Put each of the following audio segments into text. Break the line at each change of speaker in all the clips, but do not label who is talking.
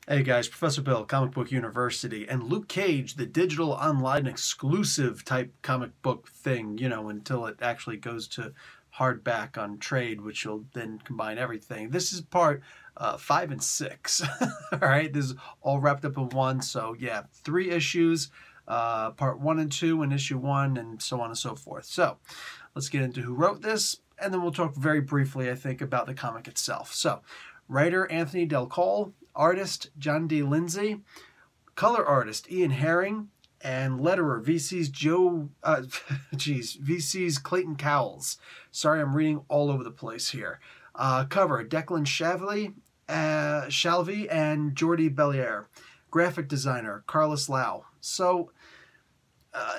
Hey guys, Professor Bill, Comic Book University, and Luke Cage, the digital online exclusive type comic book thing, until it actually goes to hardback on trade, which will then combine everything. This is part 5 and 6. All right, this is all wrapped up in one. So yeah, 3 issues, part 1 and 2 and issue 1, and so on and so forth. So let's get into who wrote this, and then we'll talk very briefly, I think, about the comic itself. So, writer Anthony Del Cole, artist John D. Lindsay, color artist Ian Herring, and letterer VC's Clayton Cowles. Sorry, I'm reading all over the place here. Cover Declan Shalvey and Jordi Belair. Graphic designer Carlos Lau. So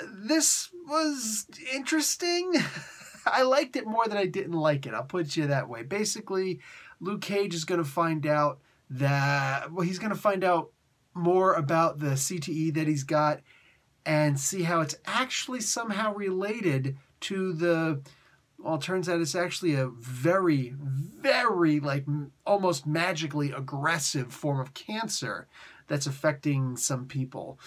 this was interesting. I liked it more than I didn't like it. I'll put you that way. Basically, Luke Cage is going to find out he's going to find out more about the CTE that he's got and see how it's actually somehow related to it turns out it's actually a very, very, almost magically aggressive form of cancer that's affecting some people.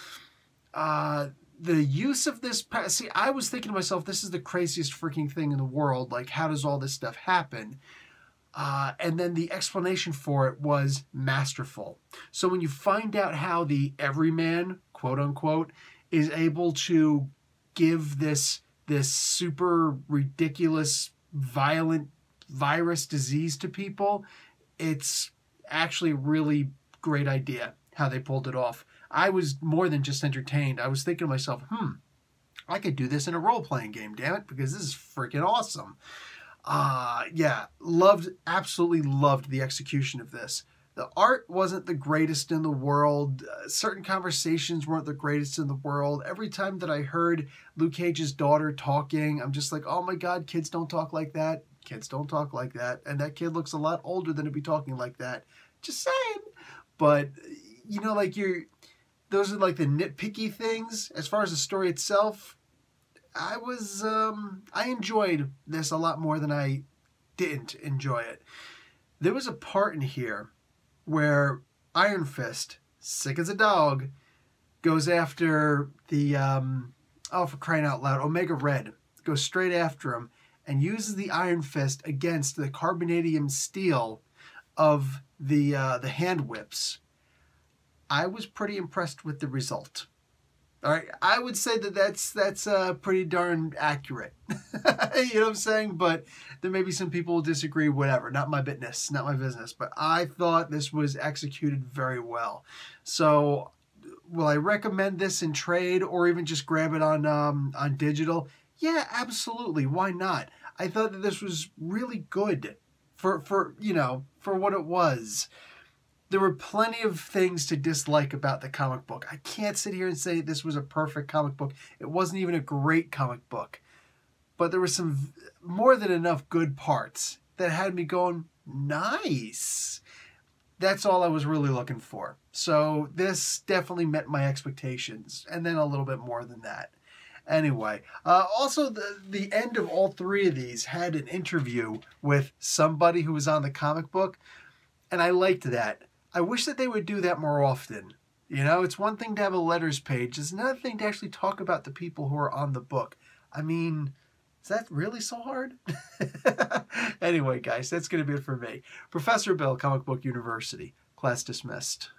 The use of this, I was thinking to myself, this is the craziest freaking thing in the world. Like, how does all this stuff happen? And then the explanation for it was masterful. So when you find out how the everyman, quote unquote, is able to give this super ridiculous, violent virus disease to people, it's actually a really great idea how they pulled it off. I was more than just entertained. I was thinking to myself, I could do this in a role-playing game, damn it, because this is freaking awesome. Yeah, absolutely loved the execution of this. The art wasn't the greatest in the world. Certain conversations weren't the greatest in the world. Every time that I heard Luke Cage's daughter talking, I'm just like, oh my God, kids don't talk like that. Kids don't talk like that. And that kid looks a lot older than to be talking like that. Just saying. But, those are like the nitpicky things. As far as the story itself, I enjoyed this a lot more than I didn't enjoy it. There was a part in here where Iron Fist, sick as a dog, goes after the, for crying out loud, Omega Red, goes straight after him and uses the Iron Fist against the carbonadium steel of the hand whips. I was pretty impressed with the result. All right, I would say that's pretty darn accurate. You know what I'm saying? But there may be some people who disagree, whatever. Not my business, not my business. But I thought this was executed very well. So will I recommend this in trade or even just grab it on digital? Yeah, absolutely. Why not? I thought that this was really good for what it was. There were plenty of things to dislike about the comic book. I can't sit here and say this was a perfect comic book. It wasn't even a great comic book. But there were some more than enough good parts that had me going, nice. That's all I was really looking for. So this definitely met my expectations, and then a little bit more than that. Anyway, also the end of all 3 of these had an interview with somebody who was on the comic book, and I liked that. I wish that they would do that more often. It's one thing to have a letters page. It's another thing to actually talk about the people who are on the book. I mean, is that really so hard? Anyway, guys, that's going to be it for me. Professor Bill, Comic Book University. Class dismissed.